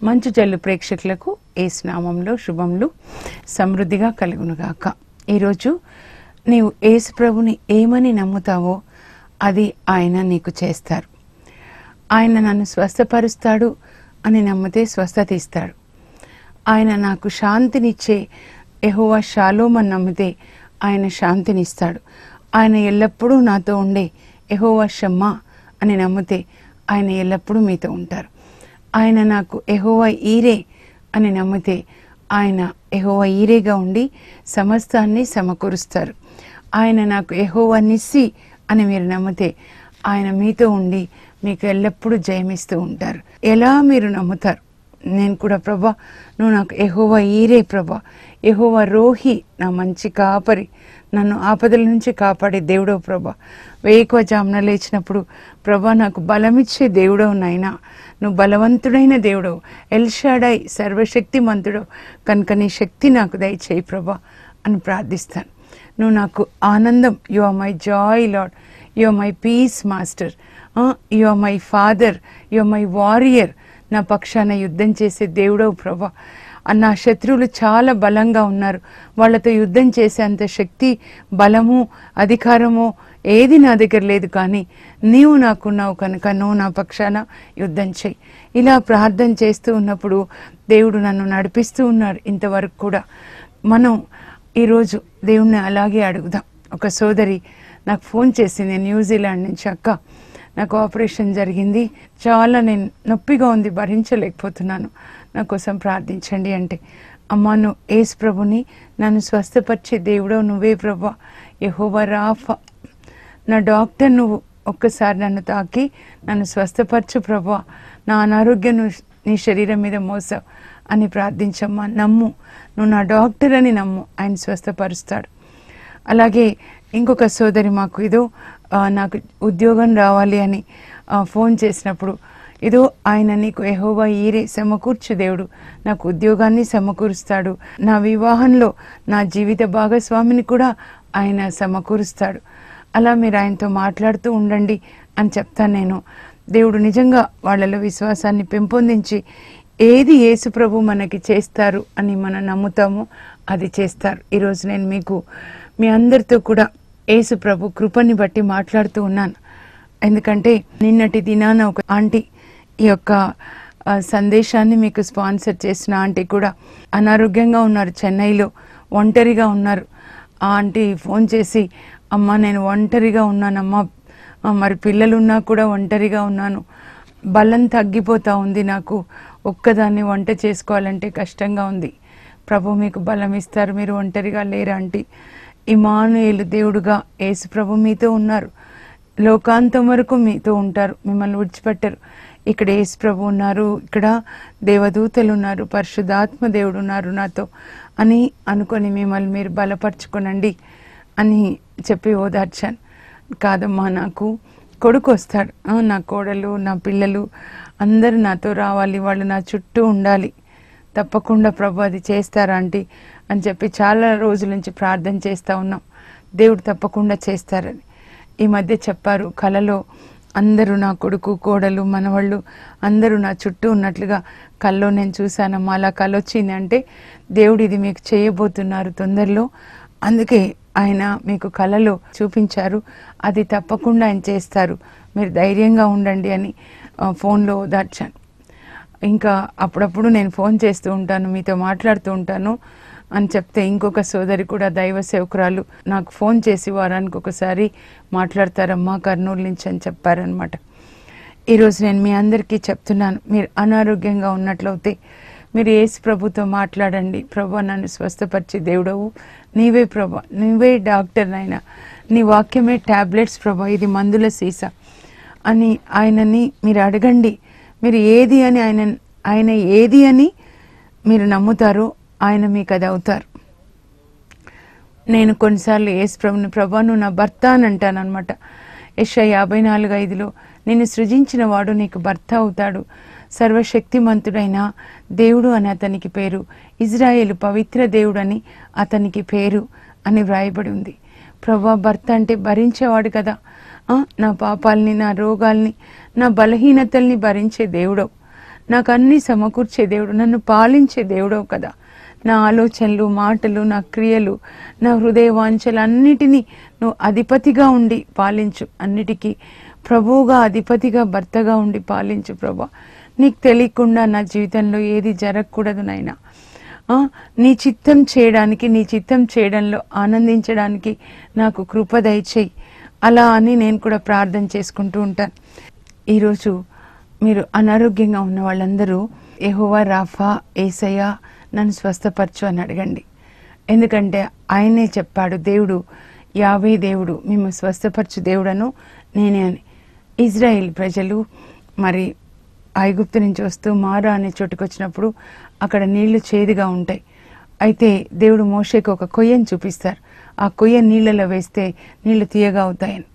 మంచు జల్లు ప్రేక్షకులకు యేసు నామములో శుభములు సమృద్ధిగా కలుగునుగాక. ఈరోజు నీవు యేసు ప్రభుని ఏమని నమ్ముతావో అది ఆయన నీకు చేస్తారు. ఆయన నన్ను స్వస్థపరుస్తాడు అని నమ్మితే స్వస్థత ఇస్తాడు. ఆయన నాకు శాంతినిచ్చే యెహోవా షాలోమ్ అని నమ్మితే ఆయన శాంతినిస్తాడు. ఆయన ఎల్లప్పుడూ నాతో ఉండే యెహోవా షమ్మా అని నమ్మితే ఆయన ఎల్లప్పుడూ మీతో ఉంటారు. ఆయన నాకు యెహోవా ఈరే అని నమ్మితే ఆయన యెహోవా ఈరేగా ఉండి సమస్తాన్ని సమకూరుస్తారు. ఆయన నాకు యెహోవా నిస్సి అని మీరు నమ్మితే ఆయన మీతో ఉండి మీకు ఎల్లప్పుడూ జయమిస్తూ ఉంటారు. ఎలా మీరు నమ్ముతారు? నేను కూడా ప్రభా నువ్వు నాకు యెహోవా ఈరే ప్రభా, యెహోవా రోహి నా మంచి కాపరి, నన్ను ఆపదల నుంచి కాపాడే దేవుడవు ప్రభా. వేకువజామున లేచినప్పుడు ప్రభా నాకు బలమిచ్చే దేవుడవు నాయనా, నువ్వు బలవంతుడైన దేవుడవు, ఎల్షాడై సర్వశక్తిమంతుడవు కనుక నీ శక్తి నాకు దయచేయి ప్రభా అని ప్రార్థిస్తాను. నువ్వు నాకు ఆనందం, you are my joy lord, you are my peace master, you are my father, you are my warrior, నా పక్షాన యుద్ధం చేసే దేవుడవు ప్రభా. నా శత్రువులు చాలా బలంగా ఉన్నారు, వాళ్ళతో యుద్ధం చేసే అంత శక్తి, బలము, అధికారము ఏది నా దగ్గర లేదు, కానీ నీవు నాకున్నావు కనుక నువ్వు నా పక్షాన యుద్ధం చేయి. ఇలా ప్రార్థన చేస్తూ ఉన్నప్పుడు దేవుడు నన్ను నడిపిస్తూ ఉన్నాడు ఇంతవరకు కూడా. మనం ఈరోజు దేవుణ్ణి అలాగే అడుగుదాం. ఒక సోదరి నాకు ఫోన్ చేసింది న్యూజిలాండ్ నుంచి, అక్క నాకు ఆపరేషన్ జరిగింది, చాలా నేను నొప్పిగా ఉంది, భరించలేకపోతున్నాను, నా కోసం ప్రార్థించండి అంటే, అమ్మా నువ్వు యేసు ప్రభుని నన్ను స్వస్థపరిచే దేవుడో నువ్వే ప్రభా, యెహోవా రాఫా, నా డాక్టర్ నువ్వు, ఒక్కసారి నన్ను తాకి నన్ను స్వస్థపరచు ప్రభా, నా అనారోగ్యం నీ శరీరం మీద మోసావు అని ప్రార్థించమ్మా. నమ్ము, నువ్వు నా డాక్టర్ అని నమ్ము, ఆయన స్వస్థపరుస్తాడు. అలాగే ఇంకొక సోదరి మాకు ఇదో నాకు ఉద్యోగం రావాలి అని ఫోన్ చేసినప్పుడు, ఇదో ఆయన నీకు యెహోవా ఈరే సమకూర్చు దేవుడు, నాకు ఉద్యోగాన్ని సమకూరుస్తాడు, నా వివాహంలో నా జీవిత భాగస్వామిని కూడా ఆయన సమకూరుస్తాడు. అలా మీరు ఆయనతో మాట్లాడుతూ ఉండండి అని చెప్తాను నేను. దేవుడు నిజంగా వాళ్ళలో విశ్వాసాన్ని పెంపొందించి ఏది యేసు ప్రభు మనకి చేస్తారు అని మనం నమ్ముతామో అది చేస్తారు. ఈరోజు నేను మీకు మీ అందరితో కూడా యేసు ప్రభు కృపని బట్టి మాట్లాడుతూ ఉన్నాను. ఎందుకంటే నిన్నటి దినాన ఒక ఆంటీ ఈ యొక్క సందేశాన్ని మీకు స్పాన్సర్ చేసిన ఆంటీ కూడా అనారోగ్యంగా ఉన్నారు, చెన్నైలో ఒంటరిగా ఉన్నారు. ఆ ఆంటీ ఫోన్ చేసి, అమ్మ నేను ఒంటరిగా ఉన్నానమ్మా, మరి పిల్లలున్నా కూడా ఒంటరిగా ఉన్నాను, బలం తగ్గిపోతూ ఉంది, నాకు ఒక్కదాన్ని వంట చేసుకోవాలంటే కష్టంగా ఉంది, ప్రభు మీకు బలం ఇస్తారు, మీరు ఒంటరిగా లేరా ఆంటీ, ఇమ్మానుయేలు దేవుడుగా యేసు ప్రభు మీతో ఉన్నారు, లోకాంతం వరకు మీతో ఉంటారు, మిమ్మల్ని విడిచిపెట్టరు. ఇక్కడ యేసు ప్రభు ఉన్నారు, ఇక్కడ దేవదూతలు ఉన్నారు, పరిశుద్ధాత్మ దేవుడు ఉన్నారు నాతో అని అనుకొని మిమ్మల్ని మీరు బలపరచుకోనండి అని చెప్పి ఓదార్చాను. కాదమ్మా నాకు కొడుకు వస్తాడు, నా కోడలు నా పిల్లలు అందరూ నాతో రావాలి, వాళ్ళు నా చుట్టూ ఉండాలి, తప్పకుండా ప్రభు అది చేస్తారా ఆంటీ అని చెప్పి చాలా రోజుల నుంచి ప్రార్థన చేస్తూ ఉన్నాం. దేవుడు తప్పకుండా చేస్తారని ఈ మధ్య చెప్పారు కలలో, అందరూ నా కొడుకు కోడలు మనవాళ్ళు అందరూ నా చుట్టూ ఉన్నట్లుగా కల్లో నేను చూశానమ్మా. అలా కల వచ్చింది అంటే దేవుడు ఇది మీకు చేయబోతున్నారు తొందరలో, అందుకే ఆయన మీకు కలలో చూపించారు, అది తప్పకుండా ఆయన చేస్తారు, మీరు ధైర్యంగా ఉండండి అని ఫోన్లో ఓదార్చాను. ఇంకా అప్పుడప్పుడు నేను ఫోన్ చేస్తూ ఉంటాను, మీతో మాట్లాడుతూ ఉంటాను అని చెప్తే ఇంకొక సోదరి కూడా దైవ సేవకురాలు నాకు ఫోన్ చేసి వారానికి ఒకసారి మాట్లాడతారమ్మా కర్నూలు నుంచి అని చెప్పారనమాట. ఈరోజు నేను మీ అందరికీ చెప్తున్నాను, మీరు అనారోగ్యంగా ఉన్నట్లయితే మీరు యేసు ప్రభుతో మాట్లాడండి. ప్రభా నన్ను స్వస్థపరిచే దేవుడవు నీవే ప్రభా, నీవే డాక్టర్ నాయనా, నీ వాక్యమే టాబ్లెట్స్ ప్రభా, ఇది మందుల సీసా అని ఆయనని మీరు అడగండి. మీరు ఏది అని ఆయన ఏది అని మీరు నమ్ముతారో ఆయన మీకు అది అవుతారు. నేను కొన్నిసార్లు యేసు ప్రభుని ప్రభా నువ్వు నా భర్త అని అంటాను అనమాట. యెషయా 54:5 నిన్ను సృజించిన వాడు నీకు భర్త అవుతాడు, సర్వశక్తిమంతుడైన దేవుడు అని అతనికి పేరు, ఇజ్రాయేలు పవిత్ర దేవుడు అని అతనికి పేరు అని వ్రాయబడి ఉంది. ప్రభా భర్త అంటే భరించేవాడు కదా, నా పాపాలని, నా రోగాల్ని, నా బలహీనతల్ని భరించే దేవుడవు, నాకు అన్ని సమకూర్చే దేవుడు, నన్ను పాలించే దేవుడవు కదా. నా ఆలోచనలు, మాటలు, నా క్రియలు, నా హృదయ వాంఛలు అన్నిటినీ నువ్వు అధిపతిగా ఉండి పాలించు. అన్నిటికీ ప్రభువుగా, అధిపతిగా, భర్తగా ఉండి పాలించు ప్రభా. నీకు తెలియకుండా నా జీవితంలో ఏది జరగకూడదు నాయనా. నీ చిత్తం చేయడానికి, నీ చిత్తం చేయడంలో ఆనందించడానికి నాకు కృప దయచేయి. అలా అని నేను కూడా ప్రార్థన చేసుకుంటూ ఉంటాను. ఈరోజు మీరు అనారోగ్యంగా ఉన్న వాళ్ళందరూ యెహోవా రాఫా, యేసయ్యా నన్ను స్వస్థపరచు అని అడగండి. ఎందుకంటే ఆయనే చెప్పాడు, దేవుడు యావే దేవుడు, మేము స్వస్థపరచు దేవుడను నేనే అని. ఇజ్రాయిల్ ప్రజలు మరి ఐగుప్తు నుంచి వస్తూ మారా అనే చోటుకు వచ్చినప్పుడు అక్కడ నీళ్లు చేదుగా ఉంటాయి. అయితే దేవుడు మోషేకు ఒక కొయ్యను చూపిస్తారు. ఆ కొయ్య నీళ్ళలో వేస్తే నీళ్లు తీయగా అవుతాయని.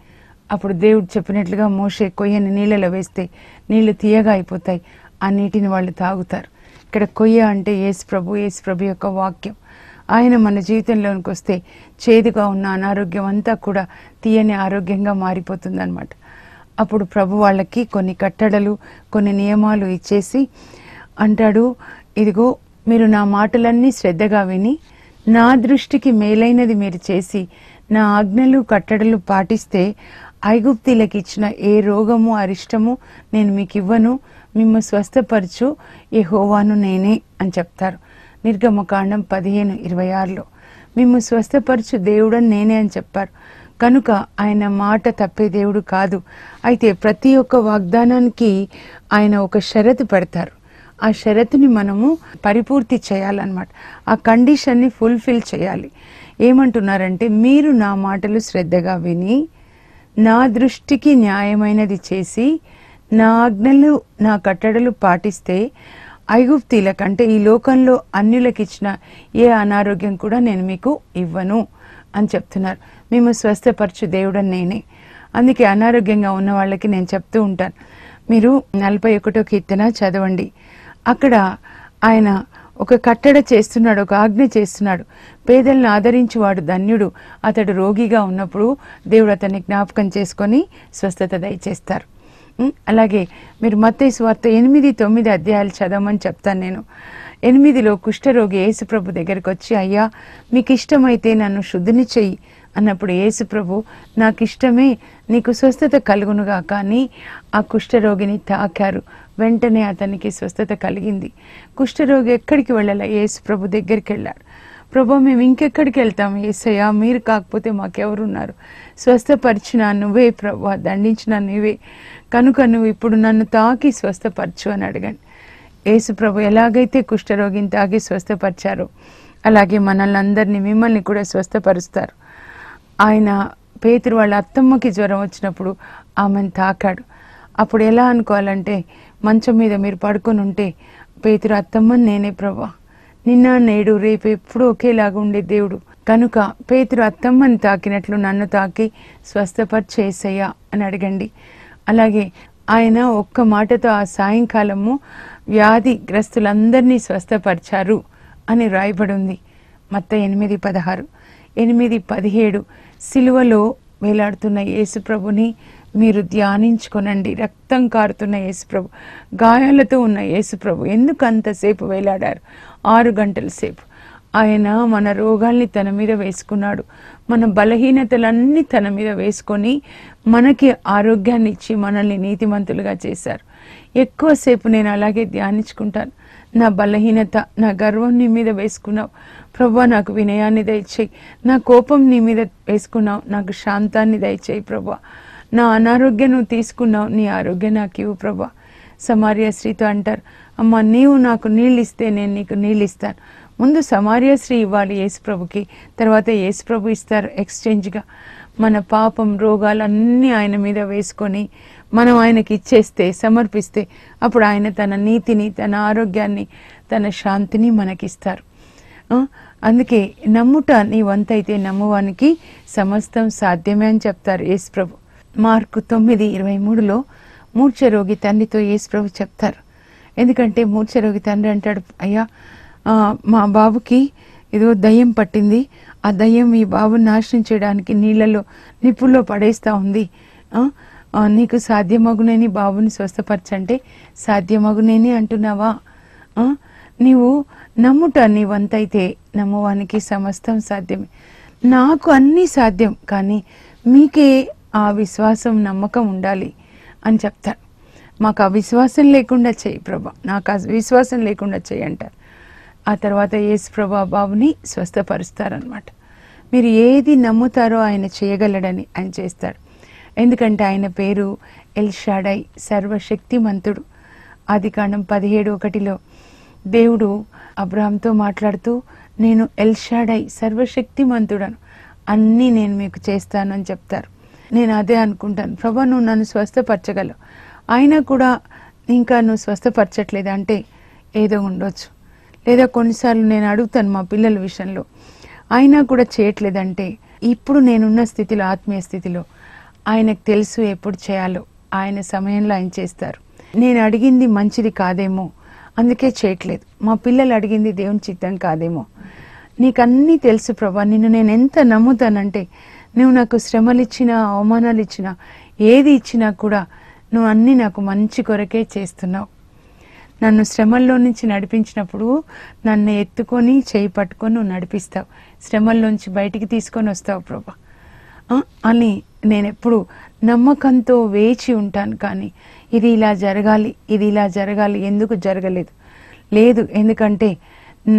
అప్పుడు దేవుడు చెప్పినట్లుగా మోషే కొయ్యని నీళ్ళలో వేస్తే నీళ్లు తీయగా అయిపోతాయి. ఆ నీటిని వాళ్ళు తాగుతారు. ఇక్కడ కొయ్య అంటే యేసు ప్రభు యొక్క వాక్యం. ఆయన మన జీవితంలోనికి వస్తే చేదుగా ఉన్న అనారోగ్యం అంతా కూడా తీయని ఆరోగ్యంగా మారిపోతుందన్నమాట. అప్పుడు ప్రభు వాళ్ళకి కొన్ని కట్టడలు, కొన్ని నియమాలు ఇచ్చేసి అంటాడు, ఇదిగో మీరు నా మాటలన్నీ శ్రద్ధగా విని నా దృష్టికి మేలైనది మీరు చేసి నా ఆజ్ఞలు, కట్టడలు పాటిస్తే ఐగుప్తీలకు ఇచ్చిన ఏ రోగము, అరిష్టము నేను మీకు ఇవ్వను, మిమ్ము స్వస్థపరచు యెహోవాను నేనే అని చెప్తారు. నిర్గమకాండం 15:26లో మిమ్ము స్వస్థపరచు దేవుడని నేనే అని చెప్పారు. కనుక ఆయన మాట తప్పే దేవుడు కాదు. అయితే ప్రతి ఒక్క వాగ్దానానికి ఆయన ఒక షరతు పెడతారు. ఆ షరతుని మనము పరిపూర్తి చేయాలన్నమాట. ఆ కండిషన్ని ఫుల్ఫిల్ చేయాలి. ఏమంటున్నారంటే, మీరు నా మాటలు శ్రద్ధగా విని నా దృష్టికి న్యాయమైనది చేసి నా ఆజ్ఞలు, నా కట్టడలు పాటిస్తే ఐగుప్తీలకు అంటే ఈ లోకంలో అన్యులకు ఇచ్చిన ఏ అనారోగ్యం కూడా నేను మీకు ఇవ్వను అని చెప్తున్నారు. మేము స్వస్థపరచు దేవుడని నేనే. అందుకే అనారోగ్యంగా ఉన్న వాళ్ళకి నేను చెప్తూ ఉంటాను, మీరు 41వ కీర్తన చదవండి. అక్కడ ఆయన ఒక కట్టడ చేస్తున్నాడు, ఒక ఆజ్ఞ చేస్తున్నాడు. పేదలను ఆదరించువాడు ధన్యుడు. అతడు రోగిగా ఉన్నప్పుడు దేవుడు అతన్ని జ్ఞాపకం చేసుకొని స్వస్థత దయచేస్తారు. అలాగే మీరు మత్తయి సువార్త 8-9 అధ్యాయాలు చదవమని చెప్తాను నేను. 8లో కుష్ఠరోగి యేసుప్రభు దగ్గరికి వచ్చి, అయ్యా మీకు ఇష్టమైతే నన్ను శుద్ధిని చెయ్యి అన్నప్పుడు యేసుప్రభు, నాకు ఇష్టమే, నీకు స్వస్థత కలుగునుగా. కానీ ఆ కుష్ఠరోగిని తాకారు. వెంటనే అతనికి స్వస్థత కలిగింది. కుష్ఠరోగి ఎక్కడికి వెళ్ళాల, యేసుప్రభు దగ్గరికి వెళ్ళాడు. ప్రభు, మేము ఇంకెక్కడికి వెళ్తాం యేసయ్యా, మీరు కాకపోతే మాకెవరున్నారు? స్వస్థపరిచిన నువ్వే ప్రభు, దండించిన నువ్వే, కనుక నువ్వు ఇప్పుడు నన్ను తాకి స్వస్థపరచు అని అడగండి. యేసు ప్రభు ఎలాగైతే కుష్ఠరోగిని తాకి స్వస్థపరిచారో అలాగే మనల్ని అందరినీ, మిమ్మల్ని కూడా స్వస్థపరుస్తారు. ఆయన పేతురు వాళ్ళ అత్తమ్మకి జ్వరం వచ్చినప్పుడు ఆమెను తాకాడు. అప్పుడు ఎలా అనుకోవాలంటే, మంచం మీద మీరు పడుకొని ఉంటే పేతురు, అత్తమ్మని నేనే ప్రభా, నిన్న నేడు రేపు ఎప్పుడు ఒకేలాగా ఉండే దేవుడు, కనుక పేతురు అత్తమ్మని తాకినట్లు నన్ను తాకి స్వస్థపరిచేసయ్యా అని అడగండి. అలాగే ఆయన ఒక్క మాటతో ఆ సాయంకాలము వ్యాధి గ్రస్తులందరినీ స్వస్థపరిచారు అని రాయబడి ఉంది. మత్తయి 8:16, 8:17 సిలువలో వేలాడుతున్న యేసుప్రభుని మీరు ధ్యానించుకొనండి. రక్తం కారుతున్న యేసుప్రభు, గాయాలతో ఉన్న యేసుప్రభు ఎందుకు అంతసేపు వేలాడారు? 6 గంటల సేపు. ఆయన మన రోగాల్ని తన మీద వేసుకున్నాడు. మన బలహీనతలన్నీ తన మీద వేసుకొని మనకి ఆరోగ్యాన్ని ఇచ్చి మనల్ని నీతిమంతులుగా చేశారు. ఎక్కువసేపు నేను అలాగే ధ్యానించుకుంటాను. నా బలహీనత, నా గర్వం నీ మీద వేసుకున్నావు ప్రభా, నాకు వినయాన్ని దయచేయి. నా కోపం నీ మీద వేసుకున్నావు, నాకు శాంతాన్ని దయచేయి ప్రభా. నా అనారోగ్యం నువ్వు తీసుకున్నావు, నీ ఆరోగ్యం నాకు ఇవ్వు ప్రభా. సమార్య స్త్రీతో అంటారు, అమ్మ నీవు నాకు నీళ్ళు ఇస్తే నేను నీకు నీళ్ళు ఇస్తాను. ముందు సమార్య స్త్రీ ఇవ్వాలి యేసుప్రభుకి, తర్వాత యేసుప్రభు ఇస్తారు ఎక్స్చేంజ్గా. మన పాపం, రోగాలన్నీ ఆయన మీద వేసుకొని మనం ఆయనకి ఇచ్చేస్తే, సమర్పిస్తే, అప్పుడు ఆయన తన నీతిని, తన ఆరోగ్యాన్ని, తన శాంతిని మనకిస్తారు. అందుకే నమ్ముట నీ వంతైతే నమ్మువానికి సమస్తం సాధ్యమే అని చెప్తారు యేసుప్రభు. మార్కు 9:23లో మూర్ఛరోగి తండ్రితో యేసుప్రభు చెప్తారు. ఎందుకంటే మూర్ఛరోగి తండ్రి అంటాడు, అయ్యా మా బాబుకి ఏదో దయ్యం పట్టింది, ఆ దయ్యం ఈ బాబుని నాశనం చేయడానికి నీళ్ళలో, నిప్పుల్లో పడేస్తూ ఉంది, నీకు సాధ్యమగునని బాబుని స్వస్థపరచంటే సాధ్యమగునని అంటున్నావా? నీవు నమ్ముట నీ వంతైతే నమ్మువానికి సమస్తం సాధ్యమే. నాకు అన్నీ సాధ్యం, కానీ మీకే ఆ విశ్వాసం నమ్మకం ఉండాలి అని చెప్తారు. మాకు ఆ విశ్వాసం లేకుండా చేయి ప్రభా, నాకు ఆ విశ్వాసం లేకుండా చేయి అంటారు. ఆ తర్వాత యేసు ప్రభా బాబుని స్వస్థపరుస్తారనమాట. మీరు ఏది నమ్ముతారో ఆయన చేయగలడని ఆయన చేస్తాడు. ఎందుకంటే ఆయన పేరు ఎల్ షాడై, సర్వశక్తిమంతుడు. ఆదికాండం 17:1 దేవుడు అబ్రహాంతో మాట్లాడుతూ, నేను ఎల్ షాడై, సర్వశక్తిమంతుడను, అన్నీ నేను మీకు చేస్తాను అని చెప్తారు. నేను అదే అనుకుంటాను, ప్రభా నువ్వు నన్ను స్వస్థపరచగలవు, అయినా కూడా ఇంకా నువ్వు స్వస్థపరచట్లేదు అంటే ఏదో ఉండొచ్చు. లేదా కొన్నిసార్లు నేను అడుగుతాను మా పిల్లల విషయంలో, అయినా కూడా చేయట్లేదంటే ఇప్పుడు నేనున్న స్థితిలో, ఆత్మీయ స్థితిలో ఆయనకు తెలుసు ఎప్పుడు చేయాలో, ఆయన సమయంలో ఆయన చేస్తారు. నేను అడిగింది మంచిది కాదేమో అందుకే చేయట్లేదు, మా పిల్లలు అడిగింది దేవుని చిత్తం కాదేమో, నీకన్నీ తెలుసు ప్రభా, నిన్ను నేను ఎంత నమ్ముతానంటే నువ్వు నాకు శ్రమలు ఇచ్చినా, అవమానాలు ఇచ్చినా, ఏది ఇచ్చినా కూడా నువ్వు అన్నీ నాకు మంచి కొరకే చేస్తున్నావు. నన్ను శ్రమల్లో నుంచి నడిపించినప్పుడు నన్ను ఎత్తుకొని చేయి పట్టుకొని నువ్వు నడిపిస్తావు, శ్రమల్లోంచి బయటికి తీసుకొని వస్తావు ప్రభా అని నేను ఎప్పుడు నమ్మకంతో వేచి ఉంటాను. కానీ ఇది ఇలా జరగాలి, ఇది ఇలా జరగాలి, ఎందుకు జరగలేదు? లేదు, ఎందుకంటే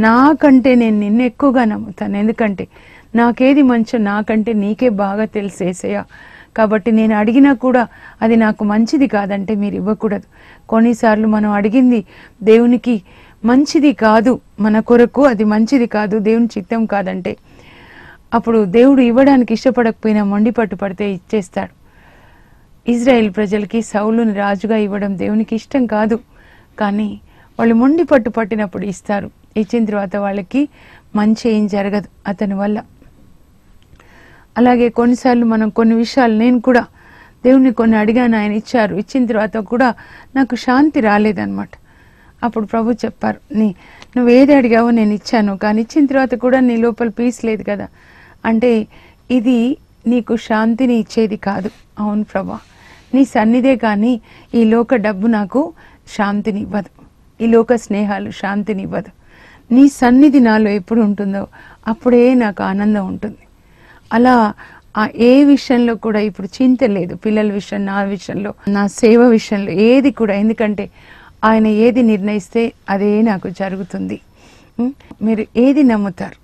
నాకంటే నేను నిన్ను ఎక్కువగా నమ్ముతాను. ఎందుకంటే నాకేది మంచో నాకంటే నీకే బాగా తెలుసు యేసయ్యా. కాబట్టి నేను అడిగినా కూడా అది నాకు మంచిది కాదంటే మీరు ఇవ్వకూడదు. కొన్నిసార్లు మనం అడిగింది దేవునికి మంచిది కాదు, మన కొరకు అది మంచిది కాదు, దేవుని చిత్తం కాదంటే అప్పుడు దేవుడు ఇవ్వడానికి ఇష్టపడకపోయినా మొండి పట్టు పడితే ఇచ్చేస్తాడు. ఇజ్రాయెల్ ప్రజలకి సౌలుని రాజుగా ఇవ్వడం దేవునికి ఇష్టం కాదు, కానీ వాళ్ళు మొండి పట్టు పట్టినప్పుడు ఇస్తారు. ఇచ్చిన తర్వాత వాళ్ళకి మంచి ఏం జరగదు అతని వల్ల. అలాగే కొన్నిసార్లు మనం కొన్ని విషయాలు, నేను కూడా దేవుని కొన్ని అడిగాను, ఆయన ఇచ్చారు, ఇచ్చిన తర్వాత కూడా నాకు శాంతి రాలేదన్నమాట. అప్పుడు ప్రభు చెప్పారు, నువ్వేది అడిగావో నేను ఇచ్చాను, కానీ ఇచ్చిన తర్వాత కూడా నీ లోపల పీస్ లేదు కదా అంటే ఇది నీకు శాంతిని ఇచ్చేది కాదు. అవును ప్రభా, నీ సన్నిధే కానీ ఈ లోక డబ్బు నాకు శాంతిని ఇవ్వదు, ఈ లోక స్నేహాలు శాంతిని ఇవ్వదు. నీ సన్నిధి నాలో ఎప్పుడు ఉంటుందో అప్పుడే నాకు ఆనందం ఉంటుంది. అలా ఆ ఏ విషయంలో కూడా ఇప్పుడు చింత లేదు, పిల్లల విషయం, నా విషయంలో, నా సేవ విషయంలో ఏది కూడా. ఎందుకంటే ఆయన ఏది నిర్ణయిస్తే అదే నాకు జరుగుతుంది. మీరు ఏది నమ్ముతారు?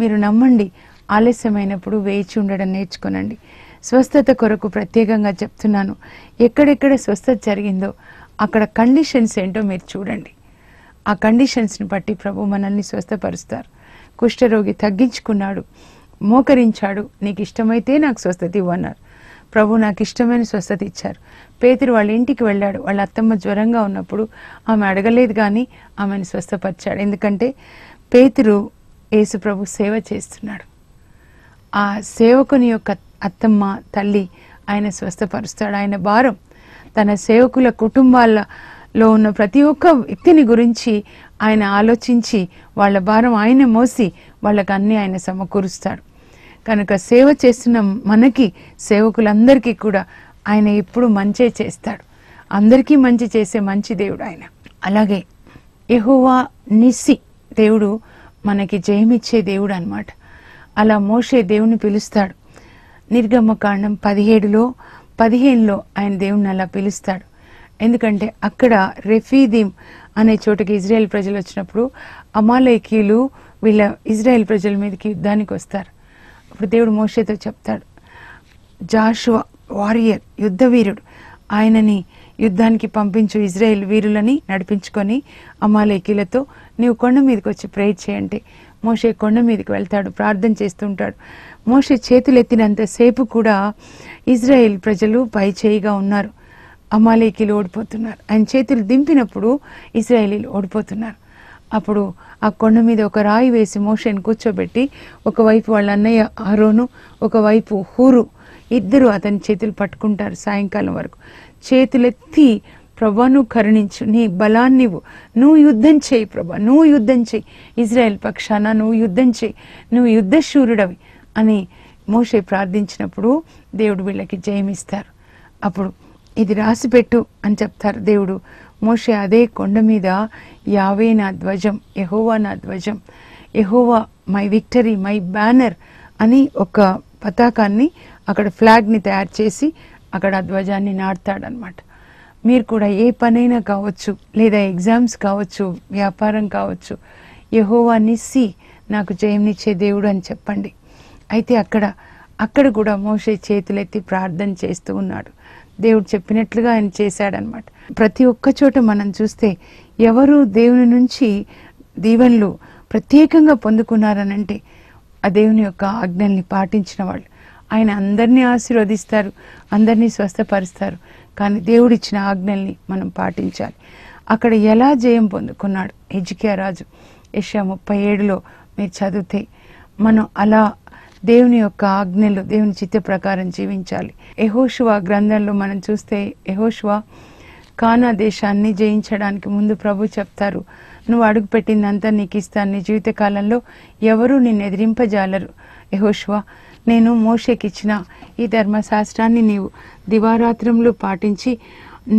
మీరు నమ్మండి. ఆలస్యమైనప్పుడు వేచి ఉండడం నేర్చుకోనండి. స్వస్థత కొరకు ప్రత్యేకంగా చెప్తున్నాను, ఎక్కడెక్కడ స్వస్థత జరిగిందో అక్కడ కండిషన్స్ ఏంటో మీరు చూడండి. ఆ కండిషన్స్ని బట్టి ప్రభు మనల్ని స్వస్థపరుస్తారు. కుష్ఠరోగి తగ్గించుకున్నాడు, మోకరించాడు, నీకు ఇష్టమైతే నాకు స్వస్థత ఇవ్వన్నారు. ప్రభు నాకు ఇష్టమైన స్వస్థత ఇచ్చారు. పేతురు వాళ్ళ ఇంటికి వెళ్ళాడు, వాళ్ళ అత్తమ్మ జ్వరంగా ఉన్నప్పుడు ఆమె అడగలేదు కానీ ఆమెను స్వస్థపరిచాడు. ఎందుకంటే పేతురు యేసు ప్రభు సేవ చేస్తున్నాడు. ఆ సేవకుని యొక్క అత్తమ్మ, తల్లి ఆయన స్వస్థపరుస్తాడు. ఆయన భారం తన సేవకుల కుటుంబాలలో ఉన్న ప్రతి ఒక్క వ్యక్తిని గురించి ఆయన ఆలోచించి వాళ్ళ భారం ఆయన మోసి వాళ్ళకి అన్నీ ఆయన సమకూరుస్తాడు. కనుక సేవ చేస్తున్న మనకి, సేవకులందరికీ కూడా ఆయన ఎప్పుడు మంచే చేస్తాడు. అందరికీ మంచి చేసే మంచి దేవుడు ఆయన. అలాగే యెహోవా నిస్సి, దేవుడు మనకి జయమిచ్చే దేవుడు అన్నమాట. అలా మోషే దేవుని పిలుస్తాడు. నిర్గమకాండం 17:15 ఆయన దేవుని అలా పిలుస్తాడు. ఎందుకంటే అక్కడ రెఫీదీం అనే చోటకి ఇజ్రాయెల్ ప్రజలు వచ్చినప్పుడు అమాలేకీయులు వీళ్ళ ఇజ్రాయెల్ ప్రజల మీదకి యుద్ధానికి వస్తారు. అప్పుడు దేవుడు మోషేతో చెప్తాడు, జాషువా వారియర్, యుద్ధ వీరుడు, ఆయనని యుద్ధానికి పంపించు, ఇజ్రాయెల్ వీరులని నడిపించుకొని అమాలేకీలతో నీవు కొండ మీదకి వచ్చి ప్రేయర్ చేయండి. మోషే కొండ మీదకి వెళ్తాడు, ప్రార్థన చేస్తుంటాడు. మోషే చేతులెత్తినంతసేపు కూడా ఇజ్రాయెల్ ప్రజలు పై చేయిగా ఉన్నారు, అమాలేకీలు ఓడిపోతున్నారు. ఆయన చేతులు దింపినప్పుడు ఇజ్రాయేలీలు ఓడిపోతున్నారు. అప్పుడు ఆ కొండ మీద ఒక రాయి వేసి మోషేని కూర్చోబెట్టి, ఒకవైపు వాళ్ళ అన్నయ్య ఆరోను, ఒకవైపు హూరు, ఇద్దరు అతని చేతులు పట్టుకుంటారు. సాయంకాలం వరకు చేతులెత్తి, ప్రభా నువ్వు కరుణించు, నీ బలాన్ని నువ్వు యుద్ధం చేయి ప్రభా, నువ్వు యుద్ధం చేయి, ఇజ్రాయెల్ పక్షాన నువ్వు యుద్ధం చేయి, నువ్వు యుద్ధశూరుడవి అని మోషే ప్రార్థించినప్పుడు దేవుడు వీళ్ళకి జయమిస్తారు. అప్పుడు ఇది రాసిపెట్టు అని చెప్తారు దేవుడు. మోషే అదే కొండ మీద యావే నా ధ్వజం, యెహోవా నా ధ్వజం, యెహోవా మై విక్టరీ, మై బ్యానర్ అని ఒక పతాకాన్ని అక్కడ ఫ్లాగ్ని తయారు చేసి అక్కడ ఆ ధ్వజాన్ని నాటుతాడనమాట. మీరు కూడా ఏ పనైనా కావచ్చు, లేదా ఎగ్జామ్స్ కావచ్చు, వ్యాపారం కావచ్చు, యెహోవా నిస్సి, నాకు జయంనిచ్చే దేవుడు అని చెప్పండి. అయితే అక్కడ కూడా మోషే చేతులెత్తి ప్రార్థన చేస్తూ ఉన్నాడు. దేవుడు చెప్పినట్లుగా ఆయన చేశాడనమాట. ప్రతి ఒక్క చోట మనం చూస్తే ఎవరు దేవుని నుంచి దీవెనలు ప్రత్యేకంగా పొందుకున్నారనంటే ఆ దేవుని యొక్క ఆజ్ఞల్ని పాటించిన వాళ్ళు. ఆయన అందరినీ ఆశీర్వదిస్తారు, అందరినీ స్వస్థపరుస్తారు. కానీ దేవుడిచ్చిన ఆజ్ఞల్ని మనం పాటించాలి. అక్కడ ఎలా జయం పొందుకున్నాడు హిజ్కియా రాజు, యెషయా 37లో మీరు చదివితే మనం అలా దేవుని యొక్క ఆజ్ఞలు, దేవుని చిత్త ప్రకారం జీవించాలి. యెహోషువ గ్రంథంలో మనం చూస్తే యెహోషువ కానా దేశాన్ని జయించడానికి ముందు ప్రభు చెప్తారు, నువ్వు అడుగు పెట్టిందంతా నీకు ఇస్తాను, నీ జీవితకాలంలో ఎవరూ నిన్ను ఎదిరింపజాలరు. యెహోషువ, నేను మోషేకి ఇచ్చిన ఈ ధర్మశాస్త్రాన్ని నీవు దివారాత్రములు పాటించి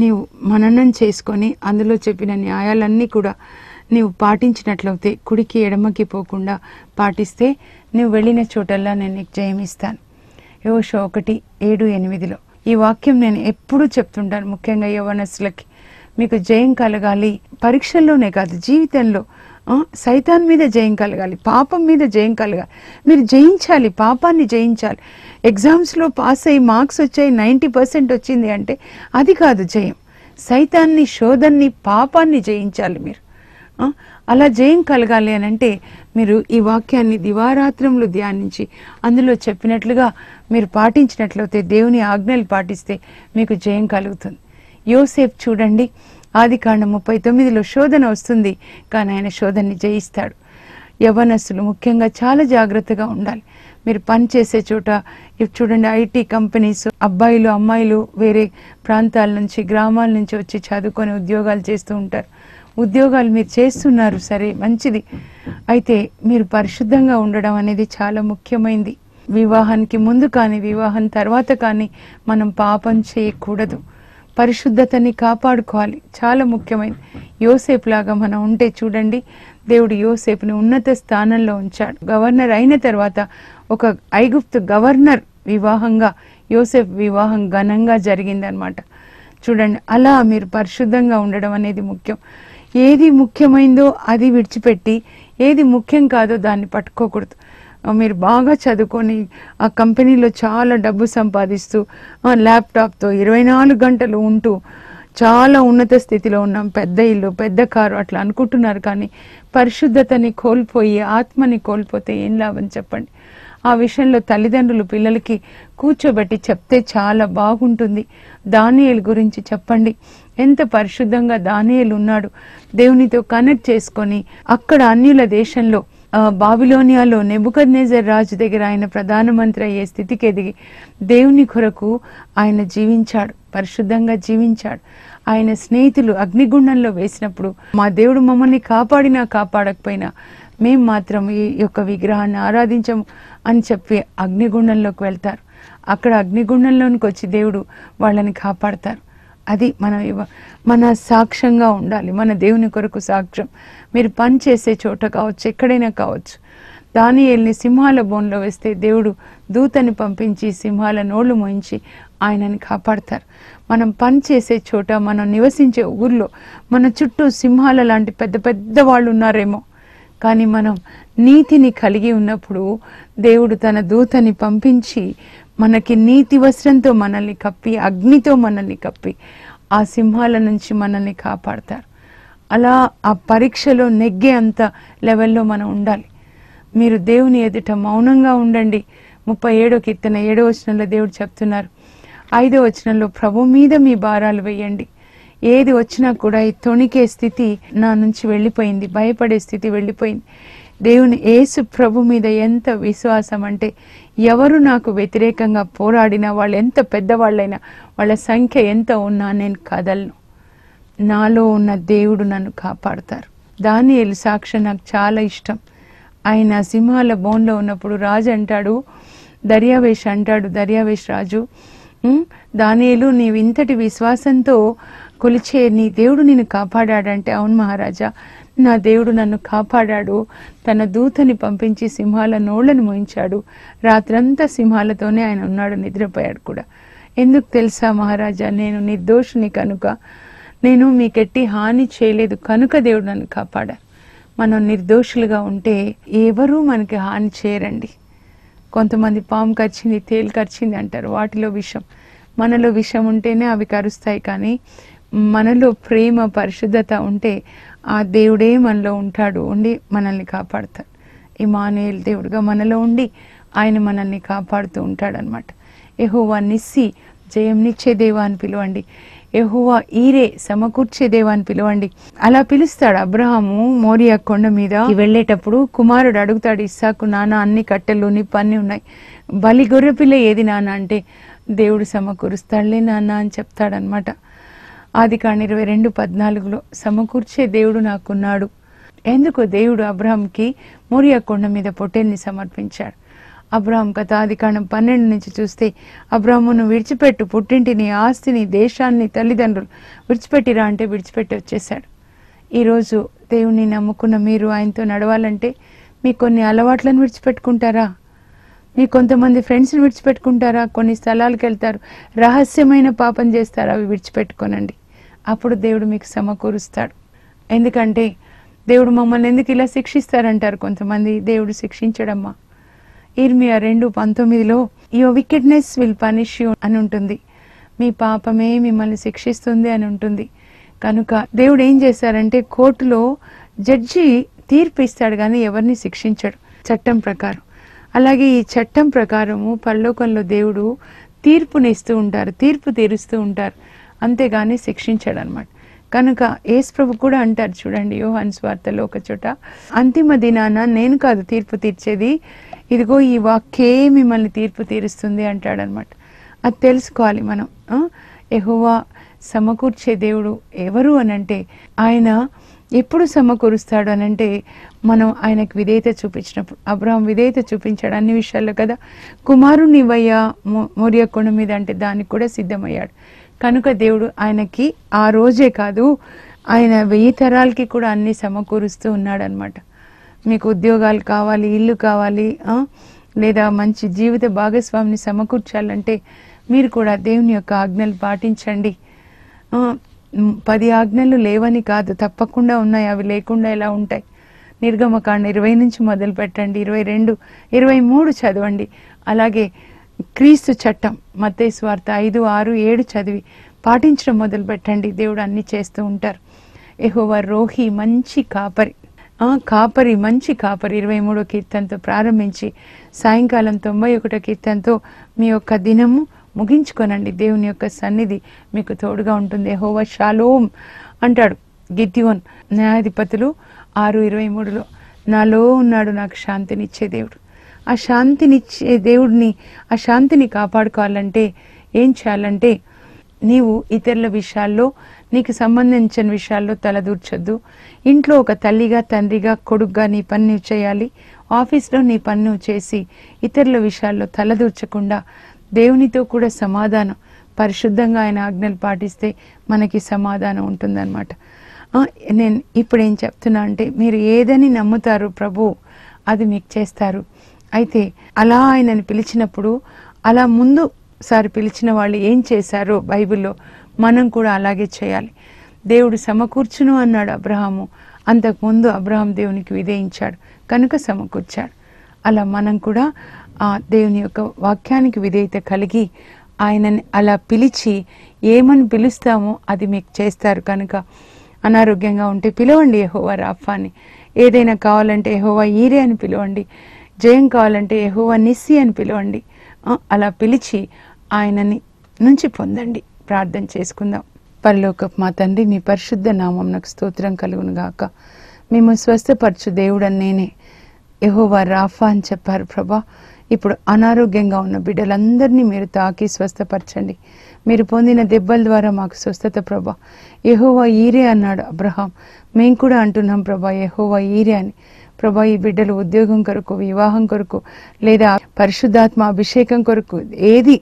నీవు మననం చేసుకొని అందులో చెప్పిన న్యాయాలన్నీ కూడా నీవు పాటించినట్లయితే, కుడికి ఎడమకి పోకుండా పాటిస్తే నువ్వు వెళ్ళిన చోటల్లా నేను నీకు జయమిస్తాను. యెహోషువ 1:7-8 ఈ వాక్యం నేను ఎప్పుడూ చెప్తుంటాను. ముఖ్యంగా యవ్వనస్తులకి మీకు జయం కలగాలి, పరీక్షల్లోనే కాదు జీవితంలో. సైతాన్ మీద జయం కలగాలి, పాపం మీద జయం కలగాలి. మీరు జయించాలి, పాపాన్ని జయించాలి. ఎగ్జామ్స్లో పాస్ అయ్యి మార్క్స్ వచ్చాయి, 90% వచ్చింది అంటే అది కాదు జయం. సైతాన్ని, శోధన్ని, పాపాన్ని జయించాలి మీరు. అలా జయం కలగాలి అని అంటే మీరు ఈ వాక్యాన్ని దివారాత్రములు ధ్యానించి అందులో చెప్పినట్లుగా మీరు పాటించినట్లయితే, దేవుని ఆజ్ఞలు పాటిస్తే మీకు జయం కలుగుతుంది. యోసేపు చూడండి, ఆదికాండం 39లో శోధన వస్తుంది, కానీ ఆయన శోధనని జయిస్తాడు. యవ్వనస్తులు ముఖ్యంగా చాలా జాగ్రత్తగా ఉండాలి. మీరు పని చేసే చోట చూడండి, ఐటీ కంపెనీస్, అబ్బాయిలు అమ్మాయిలు వేరే ప్రాంతాల నుంచి, గ్రామాల నుంచి వచ్చి చదువుకొని ఉద్యోగాలు చేస్తూ ఉంటారు. ఉద్యోగాలు మీరు చేస్తున్నారు, సరే, మంచిది. అయితే మీరు పరిశుద్ధంగా ఉండడం అనేది చాలా ముఖ్యమైనది. వివాహానికి ముందు కానీ వివాహం తర్వాత కానీ మనం పాపం చేయకూడదు. పరిశుద్ధతని కాపాడుకోవాలి, చాలా ముఖ్యమైనది. యోసేపు లాగా మనం ఉంటే చూడండి, దేవుడు యోసేపుని ఉన్నత స్థానంలో ఉంచాడు. గవర్నర్ అయిన తర్వాత ఒక ఐగుప్తు గవర్నర్ వివాహంగా యోసేపు వివాహం ఘనంగా జరిగిందనమాట. చూడండి, అలా మీరు పరిశుద్ధంగా ఉండడం అనేది ముఖ్యం. ఏది ముఖ్యమైందో అది విడిచిపెట్టి ఏది ముఖ్యం కాదో దాన్ని పట్టుకోకూడదు. మీరు బాగా చదువుకొని ఆ కంపెనీలో చాలా డబ్బు సంపాదిస్తూ ల్యాప్టాప్తో 24 గంటలు ఉంటూ చాలా ఉన్నత స్థితిలో ఉన్నాం, పెద్ద ఇల్లు, పెద్ద కారు అట్లా అనుకుంటున్నారు. కానీ పరిశుద్ధతని కోల్పోయి, ఆత్మని కోల్పోతే ఏం లాభం చెప్పండి. ఆ విషయంలో తల్లిదండ్రులు పిల్లలకి కూర్చోబెట్టి చెప్తే చాలా బాగుంటుంది. దానియేలు గురించి చెప్పండి, ఎంత పరిశుద్ధంగా దానియేలు ఉన్నాడు. దేవునితో కనెక్ట్ చేసుకొని అక్కడ అన్యుల దేశంలో బాబిలోనియాలో నెబుకద్నెజర్ రాజు దగ్గర ఆయన ప్రధానమంత్రి అయ్యే స్థితికి ఎదిగి దేవుని కొరకు ఆయన జీవించాడు, పరిశుద్ధంగా జీవించాడు. ఆయన స్నేహితులు అగ్నిగుండంలో వేసినప్పుడు, మా దేవుడు మమ్మల్ని కాపాడినా కాపాడకపోయినా మేం మాత్రం ఈ యొక్క విగ్రహాన్ని ఆరాధించము అని చెప్పి అగ్నిగుండంలోకి వెళ్తారు. అక్కడ అగ్నిగుండంలోనికి వచ్చి దేవుడు వాళ్ళని కాపాడతారు. అది మన సాక్ష్యంగా ఉండాలి, మన దేవుని కొరకు సాక్ష్యం. మీరు పని చేసే చోట కావచ్చు, ఎక్కడైనా కావచ్చు. దానియేలుని సింహాల బోన్లో వేస్తే దేవుడు దూతని పంపించి సింహాల నోళ్లు మోయించి ఆయనని కాపాడతారు. మనం పని చేసే చోట, మనం నివసించే ఊర్లో మన చుట్టూ సింహాల లాంటి పెద్ద పెద్ద వాళ్ళు ఉన్నారేమో, కానీ మనం నీతిని కలిగి ఉన్నప్పుడు దేవుడు తన దూతని పంపించి మనకి నీతి వస్త్రంతో మనల్ని కప్పి, అగ్నితో మనల్ని కప్పి ఆ సింహాల నుంచి మనల్ని కాపాడతారు. అలా ఆ పరీక్షలో నెగ్గే అంత లెవెల్లో మనం ఉండాలి. మీరు దేవుని ఎదుట మౌనంగా ఉండండి. 37వ కీర్తన 7వ వచనంలో దేవుడు చెప్తున్నారు. 5వ వచనంలో ప్రభు మీద మీ భారాలు వేయండి. ఏది వచ్చినా కూడా ఈ తొణికే స్థితి నా నుంచి వెళ్ళిపోయింది, భయపడే స్థితి వెళ్ళిపోయింది. దేవుని యేసు ప్రభు మీద ఎంత విశ్వాసం అంటే, ఎవరు నాకు వ్యతిరేకంగా పోరాడినా, వాళ్ళు ఎంత పెద్దవాళ్ళైనా, వాళ్ళ సంఖ్య ఎంత ఉన్నా నేను కదలను. నాలో ఉన్న దేవుడు నన్ను కాపాడతారు. దానియేలు సాక్ష్యం నాకు చాలా ఇష్టం. ఆయన సింహాల బోన్లో ఉన్నప్పుడు రాజు అంటాడు, దర్యావేష్ రాజు, దానియేలు నీవు ఇంతటి విశ్వాసంతో కొలిచే నీ దేవుడు నిన్ను కాపాడాడంటే, అవును మహారాజా, నా దేవుడు నన్ను కాపాడాడు, తన దూతని పంపించి సింహాల నోళ్లను మోయించాడు, రాత్రంతా సింహాలతోనే ఆయన ఉన్నాడు, నిద్రపోయాడు కూడా. ఎందుకు తెలుసా మహారాజా, నేను నిర్దోషిని కనుక, నేను మీకెట్టి హాని చేయలేదు కనుక దేవుడు నన్ను కాపాడారు. మనం నిర్దోషులుగా ఉంటే ఎవరూ మనకి హాని చేయరండి. కొంతమంది పాము కరిచింది, తేలు కరిచింది అంటారు, వాటిలో విషం. మనలో విషం ఉంటేనే అవి కరుస్తాయి, కానీ మనలో ప్రేమ పరిశుద్ధత ఉంటే ఆ దేవుడే మనలో ఉంటాడు, ఉండి మనల్ని కాపాడుతాడు. ఇమ్మానుయేలు దేవుడుగా మనలో ఉండి ఆయన మనల్ని కాపాడుతూ ఉంటాడనమాట. యెహోవా నిస్సి, జయంనిచ్చే దేవా అని పిలవండి. యెహోవా ఈరే, సమకూర్చే దేవా అని పిలవండి. అలా పిలుస్తాడు. అబ్రహాము మోరియా కొండ మీద వెళ్ళేటప్పుడు కుమారుడు అడుగుతాడు ఇస్సాకు, నాన్న అన్ని కట్టెలు నిప్పు అన్నీ ఉన్నాయి, బలి గొర్రెపిల్ల ఏది నాన్న అంటే, దేవుడు సమకూరుస్తాడులే నాన్న అని చెప్తాడనమాట. ఆదికాండం 22:14 సమకూర్చే దేవుడు నాకున్నాడు. ఎందుకు దేవుడు అబ్రహాంకి మోరియా కొండ మీద పొట్టేల్ని సమర్పించాడు. అబ్రహాం కథ ఆదికాండం 12 నుంచి చూస్తే, అబ్రహామును విడిచిపెట్టు, పుట్టింటిని, ఆస్తిని, దేశాన్ని, తల్లిదండ్రులు విడిచిపెట్టిరా అంటే విడిచిపెట్టి వచ్చేసాడు. ఈరోజు దేవుని నమ్ముకున్న మీరు ఆయనతో నడవాలంటే మీ కొన్ని అలవాట్లను విడిచిపెట్టుకుంటారా? మీ కొంతమంది ఫ్రెండ్స్ని విడిచిపెట్టుకుంటారా? కొన్ని స్థలాలకు వెళ్తారు, రహస్యమైన పాపం చేస్తారు, అవి విడిచిపెట్టుకోనండి. అప్పుడు దేవుడు మీకు సమకూరుస్తాడు. ఎందుకంటే దేవుడు మమ్మల్ని ఎందుకు ఇలా శిక్షిస్తారంటారు కొంతమంది. దేవుడు శిక్షించడమ్మా. ఇర్మియా 2:19 your wickedness will punish you అని ఉంటుంది. మీ పాపమే మిమ్మల్ని శిక్షిస్తుంది అని ఉంటుంది. కనుక దేవుడు ఏం చేశారంటే, కోర్టులో జడ్జి తీర్పు ఇస్తాడు కానీ ఎవరిని శిక్షించడు చట్టం ప్రకారం. అలాగే ఈ చట్టం ప్రకారము పరలోకంలో దేవుడు తీర్పునిస్తూ ఉంటారు, తీర్పు తీరుస్తూ ఉంటారు, అంతేగాని శిక్షించాడు అనమాట. కనుక యేసు ప్రభు కూడా అంటారు చూడండి, యోహాను సువార్తలో ఒక చోట, అంతిమ దినాన నేను కాదు తీర్పు తీర్చేది, ఇదిగో ఈ వాక్యే మిమ్మల్ని తీర్పు తీరుస్తుంది అంటాడనమాట. అది తెలుసుకోవాలి మనం. యెహోవా సమకూర్చే దేవుడు ఎవరు అనంటే, ఆయన ఎప్పుడు సమకూరుస్తాడు అనంటే మనం ఆయనకు విధేయత చూపించినప్పుడు. అబ్రహాం విధేయత చూపించాడు అన్ని విషయాల్లో కదా. కుమారుని ఇవ్వయ్యా మోరియా కొండ మీద అంటే దానికి కూడా సిద్ధమయ్యాడు. కనుక దేవుడు ఆయనకి ఆ రోజే కాదు, ఆయన 1000 తరాలకి కూడా అన్ని సమకూరుస్తూ ఉన్నాడు అనమాట. మీకు ఉద్యోగాలు కావాలి, ఇల్లు కావాలి, లేదా మంచి జీవిత భాగస్వామిని సమకూర్చాలంటే మీరు కూడా దేవుని యొక్క ఆజ్ఞలు పాటించండి. 10 ఆజ్ఞలు లేవని కాదు, తప్పకుండా ఉన్నాయి, అవి లేకుండా ఎలా ఉంటాయి? నిర్గమకాండ 20 నుంచి మొదలు పెట్టండి, 22, 23 చదవండి. అలాగే క్రీస్తు చట్టం మత్తయి సువార్త 5, 6, 7 చదివి పాటించడం మొదలు పెట్టండి. దేవుడు అన్ని చేస్తూ ఉంటారు. యెహోవా రోహి, మంచి కాపరి, మంచి కాపరి 23వ కీర్తనతో ప్రారంభించి సాయంకాలం 91వ కీర్తనతో మీ యొక్క దినము ముగించుకోనండి. దేవుని యొక్క సన్నిధి మీకు తోడుగా ఉంటుంది. యెహోవా షాలోమ్ అంటాడు గిద్యోను న్యాయాధిపతులు 6:23 నాలో ఉన్నాడు, నాకు శాంతినిచ్చే దేవుడు. ఆ శాంతినిచ్చే దేవుడిని, ఆ శాంతిని కాపాడుకోవాలంటే ఏం చేయాలంటే, నీవు ఇతరుల విషయాల్లో, నీకు సంబంధించిన విషయాల్లో తలదూర్చొద్దు. ఇంట్లో ఒక తల్లిగా, తండ్రిగా, కొడుకుగా నీ పని నువ్వు చేయాలి. ఆఫీస్లో నీ పని నువ్వు చేసి ఇతరుల విషయాల్లో తలదూర్చకుండా దేవునితో కూడా సమాధానం, పరిశుద్ధంగా ఆయన ఆజ్ఞలు పాటిస్తే మనకి సమాధానం ఉంటుందన్నమాట. నేను ఇప్పుడు ఏం చెప్తున్నా అంటే, మీరు ఏదని నమ్ముతారు ప్రభు అది మీకు చేస్తారు. అయితే అలా ఆయనని పిలిచినప్పుడు, అలా ముందుసారి పిలిచిన వాళ్ళు ఏం చేశారో బైబిల్లో మనం కూడా అలాగే చేయాలి. దేవుడు సమకూర్చును అన్నాడు అబ్రహాము. అంతకుముందు అబ్రహాం దేవునికి విధేయించాడు కనుక సమకూర్చాడు. అలా మనం కూడా ఆ దేవుని యొక్క వాక్యానికి విధేయత కలిగి ఆయనని అలా పిలిచి ఏమని పిలుస్తామో అది మీకు చేస్తారు. కనుక అనారోగ్యంగా ఉంటే పిలవండి యెహోవా రాఫాని. ఏదైనా కావాలంటే యెహోవా ఈరే అని పిలవండి. జయం కావాలంటే యెహోవా నిస్సి అని పిలవండి. అలా పిలిచి ఆయనని నుంచి పొందండి. ప్రార్థన చేసుకుందాం. పరలోకపు మా తండ్రి, మీ పరిశుద్ధ నామమునకు స్తోత్రం కలుగును గాక. మేము స్వస్థపరచు దేవుడని నేనే యెహోవా రాఫా అని చెప్పారు ప్రభా. ఇప్పుడు అనారోగ్యంగా ఉన్న బిడ్డలందరినీ మీరు తాకి స్వస్థపరచండి. మీరు పొందిన దెబ్బల ద్వారా మాకు స్వస్థత ప్రభా. యెహోవా ఈరే అన్నాడు అబ్రహాం. మేము కూడా అంటున్నాం ప్రభా యెహోవా ఈరే అని. ప్రభా ఈ బిడ్డలు ఉద్యోగం కొరకు, వివాహం కొరకు, లేదా పరిశుద్ధాత్మ అభిషేకం కొరకు ఏది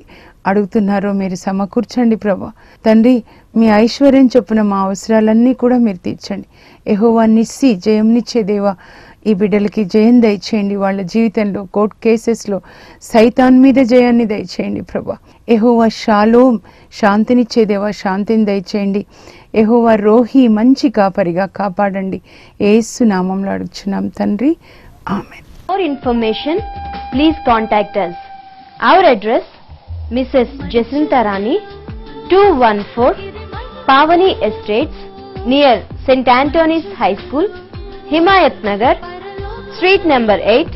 అడుగుతున్నారో మీరు సమకూర్చండి ప్రభా. తండ్రి, మీ ఐశ్వర్యం చొప్పున మా అవసరాలన్నీ కూడా మీరు తీర్చండి. యెహోవా నిస్సి జయంనిచ్చే దేవా, ఈ బిడ్డలకి జయం దయచేయండి. వాళ్ళ జీవితంలో కోర్టు కేసెస్లో సైతాన్ మీద జయాన్ని దయచేయండి ప్రభా. యెహోవా షాలోమ్, శాంతినిచ్చే దేవా, శాంతిని దయచేయండి. యెహోవా రోహి, మంచి కాపరిగా కాపాడండి. యేసు నామంలో అడుగుచున్నాం తండ్రి, ఆమేన్. For information, please contact us. Our address, Mrs. Jacinta Rani, 214 Pavani Estates, near St. Anthony's High School, Himayat Nagar, Street number 8,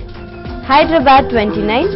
Hyderabad 29.